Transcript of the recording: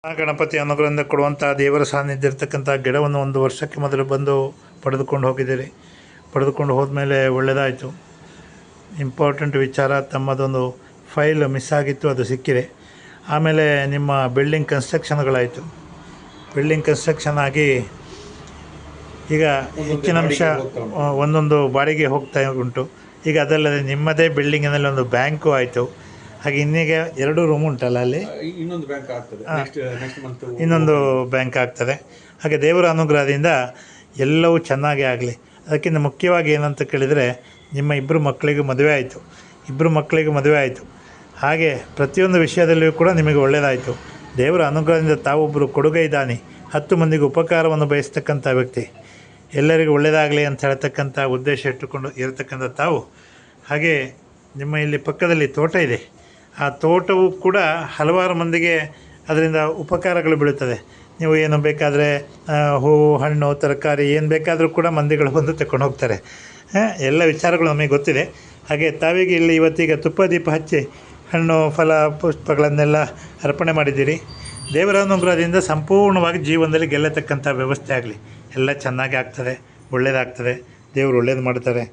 ಆ ಗಣಪತಿ ಅನುಗ್ರಹದಿಂದ ಕೊಡುವಂಥ ದೇವರ ಸಾನ್ನಿಧ್ಯ ಇರತಕ್ಕಂಥ ಗಿಡವನ್ನು 1 ವರ್ಷಕ್ಕೆ ಮೊದಲು ಬಂದು ಪಡೆದುಕೊಂಡು ಹೋಗಿದ್ದೀರಿ. ಪಡೆದುಕೊಂಡು ಹೋದ್ಮೇಲೆ ಒಳ್ಳೆಯದಾಯಿತು. ಇಂಪಾರ್ಟೆಂಟ್ ವಿಚಾರ, ತಮ್ಮದೊಂದು ಫೈಲ್ ಮಿಸ್ ಆಗಿತ್ತು, ಅದು ಸಿಕ್ಕಿದೆ. ಆಮೇಲೆ ನಿಮ್ಮ ಬಿಲ್ಡಿಂಗ್ ಕನ್ಸ್ಟ್ರಕ್ಷನ್ಗಳಾಯಿತು. ಬಿಲ್ಡಿಂಗ್ ಕನ್ಸ್ಟ್ರಕ್ಷನ್ ಆಗಿ ಈಗ ಹೆಚ್ಚಿನ ಅಂಶ ಒಂದೊಂದು ಬಾಡಿಗೆ ಹೋಗ್ತಾ ಉಂಟು. ಈಗ ಅದಲ್ಲದೆ ನಿಮ್ಮದೇ ಬಿಲ್ಡಿಂಗಿನಲ್ಲಿ ಒಂದು ಬ್ಯಾಂಕು ಆಯಿತು. ಹಾಗೆ ಇನ್ನೀಗ 2 ರೂಮ್ ಉಂಟಲ್ಲ, ಅಲ್ಲಿ ಇನ್ನೊಂದು ಬ್ಯಾಂಕ್ ಆಗ್ತದೆ, ಇನ್ನೊಂದು ಬ್ಯಾಂಕ್ ಆಗ್ತದೆ. ಹಾಗೆ ದೇವರ ಅನುಗ್ರಹದಿಂದ ಎಲ್ಲವೂ ಚೆನ್ನಾಗೇ ಆಗಲಿ. ಅದಕ್ಕಿಂತ ಮುಖ್ಯವಾಗಿ ಏನಂತ ಕೇಳಿದರೆ, ನಿಮ್ಮ 2 ಮಕ್ಕಳಿಗೆ ಮದುವೆ ಆಯಿತು. 2 ಮಕ್ಕಳಿಗೆ ಮದುವೆ ಆಯಿತು. ಹಾಗೆ ಪ್ರತಿಯೊಂದು ವಿಷಯದಲ್ಲಿಯೂ ಕೂಡ ನಿಮಗೆ ಒಳ್ಳೆಯದಾಯಿತು. ದೇವರ ಅನುಗ್ರಹದಿಂದ ತಾವೊಬ್ಬರು ಕೊಡುಗೈ ದಾನಿ, 10 ಮಂದಿಗೆ ಉಪಕಾರವನ್ನು ಬಯಸ್ತಕ್ಕಂಥ ವ್ಯಕ್ತಿ, ಎಲ್ಲರಿಗೂ ಒಳ್ಳೆಯದಾಗಲಿ ಅಂತ ಹೇಳ್ತಕ್ಕಂಥ ಉದ್ದೇಶ ಇಟ್ಟುಕೊಂಡು ಇರತಕ್ಕಂಥ ತಾವು. ಹಾಗೆ ನಿಮ್ಮ ಇಲ್ಲಿ ಪಕ್ಕದಲ್ಲಿ ತೋಟ ಇದೆ. ಆ ತೋಟವು ಕೂಡ ಹಲವಾರು ಮಂದಿಗೆ ಅದರಿಂದ ಉಪಕಾರಗಳು ಬೀಳುತ್ತದೆ. ನೀವು ಏನು ಬೇಕಾದರೆ ಹೂವು, ಹಣ್ಣು, ತರಕಾರಿ ಏನು ಬೇಕಾದರೂ ಕೂಡ ಮಂದಿಗಳು ಬಂದು ತಗೊಂಡು ಹೋಗ್ತಾರೆ. ಎಲ್ಲ ವಿಚಾರಗಳು ನಮಗೆ ಗೊತ್ತಿದೆ. ಹಾಗೆ ತಾವೀಗ ಇಲ್ಲಿ ಇವತ್ತೀಗ ತುಪ್ಪ ದೀಪ ಹಚ್ಚಿ ಹಣ್ಣು, ಫಲ, ಪುಷ್ಪಗಳನ್ನೆಲ್ಲ ಅರ್ಪಣೆ ಮಾಡಿದ್ದೀರಿ. ದೇವರ ಅನುಗ್ರಹದಿಂದ ಸಂಪೂರ್ಣವಾಗಿ ಜೀವನದಲ್ಲಿ ಗೆಲ್ಲತಕ್ಕಂಥ ವ್ಯವಸ್ಥೆ ಆಗಲಿ. ಎಲ್ಲ ಚೆನ್ನಾಗಿ ಆಗ್ತದೆ, ಒಳ್ಳೆಯದಾಗ್ತದೆ. ದೇವರು ಒಳ್ಳೇದು ಮಾಡ್ತಾರೆ.